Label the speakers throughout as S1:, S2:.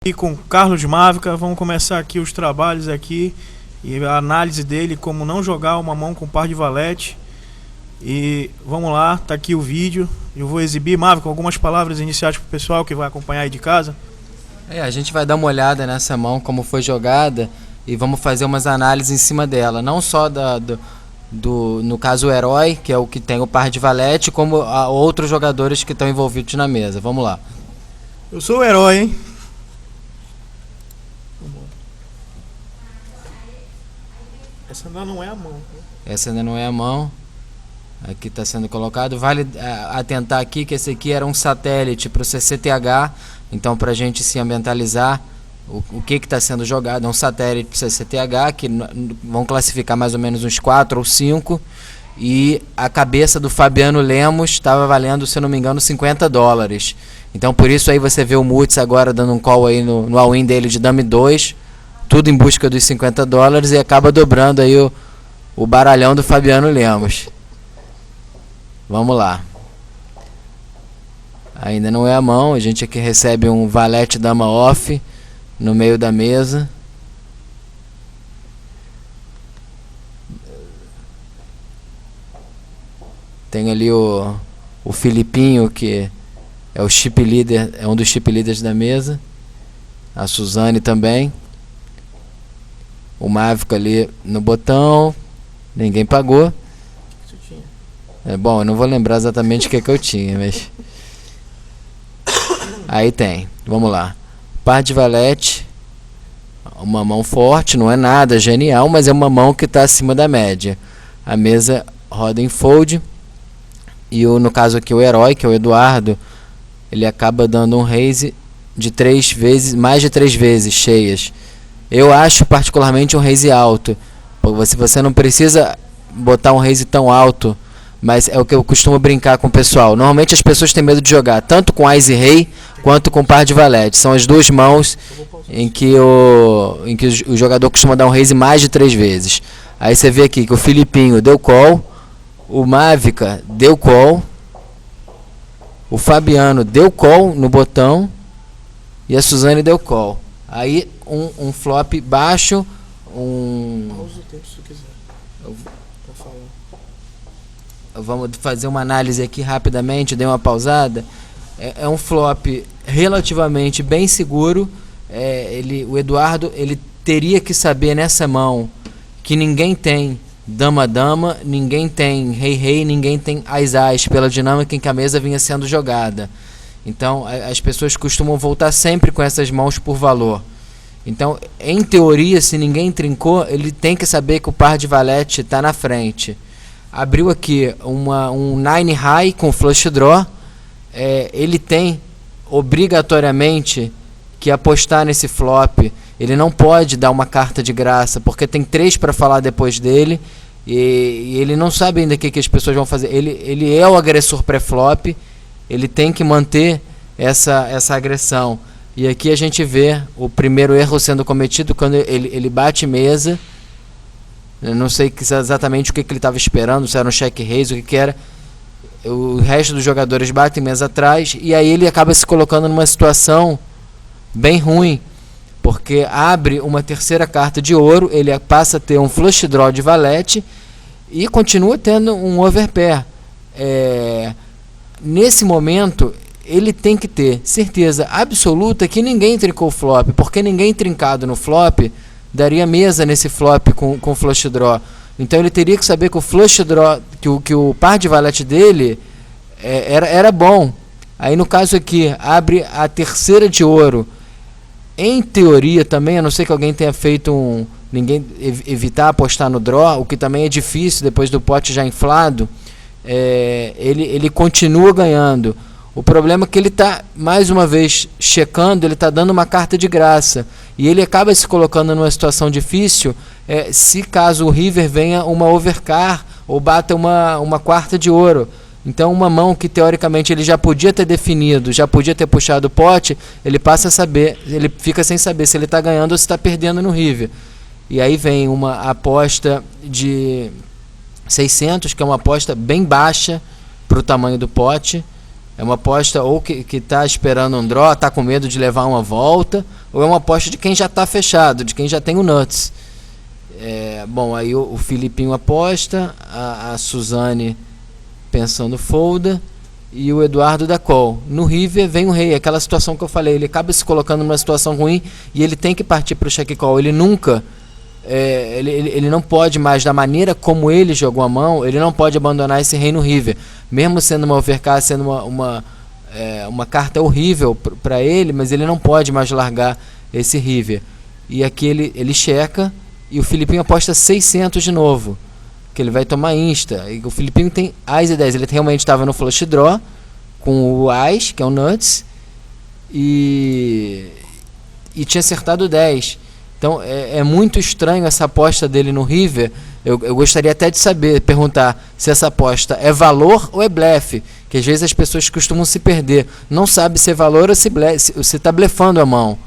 S1: Aqui com Carlos Mávica, vamos começar aqui os trabalhos aqui e a análise dele, como não jogar uma mão com par de valete. E vamos lá, tá aqui o vídeo. Eu vou exibir, Mávica, algumas palavras iniciais pro pessoal que vai acompanhar aí de casa.
S2: A gente vai dar uma olhada nessa mão, como foi jogada, e vamos fazer umas análises em cima dela, não só no caso o herói, que é o que tem o par de valete, como a outros jogadores que estão envolvidos na mesa. Vamos lá.
S1: Eu sou o herói, hein? Essa ainda não é a mão.
S2: Essa ainda não é a mão. Aqui está sendo colocado. Vale atentar aqui que esse aqui era um satélite para o CCTH. Então, para a gente se ambientalizar, o que está sendo jogado é um satélite para o CCTH, que vão classificar mais ou menos uns 4 ou 5. E a cabeça do Fabiano Lemos estava valendo, se eu não me engano, $50. Então, por isso aí você vê o Mutz agora dando um call aí no all-in dele de Dame 2. Tudo em busca dos $50 e acaba dobrando aí o baralhão do Fabiano Lemos. Vamos lá. Ainda não é a mão, a gente aqui recebe um valete dama off no meio da mesa. Tem ali o Filipinho, que é o chip leader, é um dos chip leaders da mesa. A Suzane também. O Mávico ali no botão. Ninguém pagou. Bom, eu não vou lembrar exatamente o que eu tinha, mas... Aí tem, vamos lá. Par de valete. Uma mão forte, não é nada genial, mas é uma mão que está acima da média. A mesa roda em fold. E no caso aqui o herói, que é o Eduardo, ele acaba dando um raise de 3 vezes, mais de 3 vezes cheias. Eu acho particularmente um raise alto. Você não precisa botar um raise tão alto, mas é o que eu costumo brincar com o pessoal. Normalmente as pessoas têm medo de jogar tanto com Ás e Rei quanto com par de valete. São as duas mãos em que o jogador costuma dar um raise mais de 3 vezes. Aí você vê aqui que o Filipinho deu call, o Mávica deu call, o Fabiano deu call no botão e a Suzane deu call. Aí um flop baixo,
S1: Pausa o tempo se tu quiser.
S2: Vamos fazer uma análise aqui rapidamente, dei uma pausada. É um flop relativamente bem seguro. O Eduardo ele teria que saber nessa mão que ninguém tem dama-dama, ninguém tem rei-rei, ninguém tem ás-ás, pela dinâmica em que a mesa vinha sendo jogada. Então, as pessoas costumam voltar sempre com essas mãos por valor. Então, em teoria, se ninguém trincou, ele tem que saber que o par de valete está na frente. Abriu aqui um 9 high com flush draw. Ele tem, obrigatoriamente, que apostar nesse flop. Ele não pode dar uma carta de graça, porque tem 3 para falar depois dele. E ele não sabe ainda o que as pessoas vão fazer. Ele é o agressor pré-flop. Ele tem que manter essa agressão. E aqui a gente vê o primeiro erro sendo cometido quando ele bate mesa. Eu não sei exatamente o que ele estava esperando, se era um check raise, o que era. O resto dos jogadores batem mesa atrás. E aí ele acaba se colocando numa situação bem ruim, porque abre uma terceira carta de ouro, ele passa a ter um flush draw de valete e continua tendo um overpair. Nesse momento, ele tem que ter certeza absoluta que ninguém trincou o flop, porque ninguém trincado no flop daria mesa nesse flop com flush draw. Então ele teria que saber que o flush draw, que o par de valete dele era bom. Aí no caso aqui, abre a terceira de ouro. Em teoria também, a não ser que alguém tenha feito ninguém evitar apostar no draw, o que também é difícil depois do pote já inflado. Ele continua ganhando. O problema é que ele está, mais uma vez, checando, ele está dando uma carta de graça. E ele acaba se colocando numa situação difícil se caso o river venha uma overcar ou bata uma quarta de ouro. Então uma mão que teoricamente ele já podia ter definido, já podia ter puxado o pote, ele passa a saber, ele fica sem saber se ele está ganhando ou se está perdendo no river. E aí vem uma aposta de 600, que é uma aposta bem baixa para o tamanho do pote. É uma aposta ou que tá esperando um draw, tá com medo de levar uma volta, ou é uma aposta de quem já tá fechado, de quem já tem o nuts. Bom, aí o Filipinho aposta, a Suzane pensando folda, e o Eduardo da call. No river vem o rei, aquela situação que eu falei, ele acaba se colocando numa situação ruim e ele tem que partir para o check call. Ele nunca, ele não pode mais, da maneira como ele jogou a mão, ele não pode abandonar esse rei no river, mesmo sendo uma overcard, sendo uma carta horrível para ele, mas ele não pode mais largar esse river. E aqui ele checa e o Filipinho aposta 600 de novo, que ele vai tomar insta. E o Filipinho tem Ás e 10, ele realmente estava no flush draw com o Ás, que é o nuts, e tinha acertado 10. Então é muito estranho essa aposta dele no river. Eu gostaria até de saber, perguntar se essa aposta é valor ou é blefe, que às vezes as pessoas costumam se perder, não sabe se é valor ou se está blefando a mão.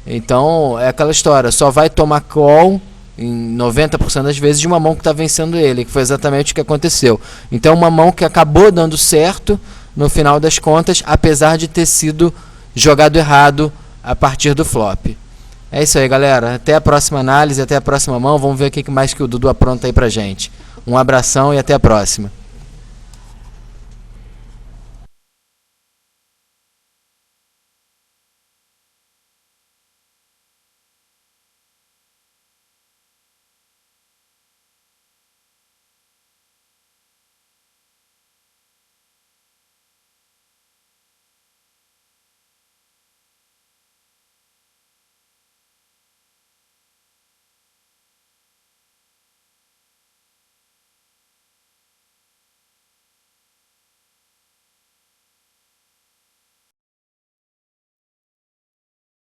S2: Então é aquela história, só vai tomar call em 90% das vezes de uma mão que está vencendo ele, que foi exatamente o que aconteceu. Então uma mão que acabou dando certo no final das contas, apesar de ter sido jogado errado a partir do flop. É isso aí, galera, até a próxima análise, até a próxima mão. Vamos ver o que mais que o Dudu apronta aí pra gente. Um abração e até a próxima.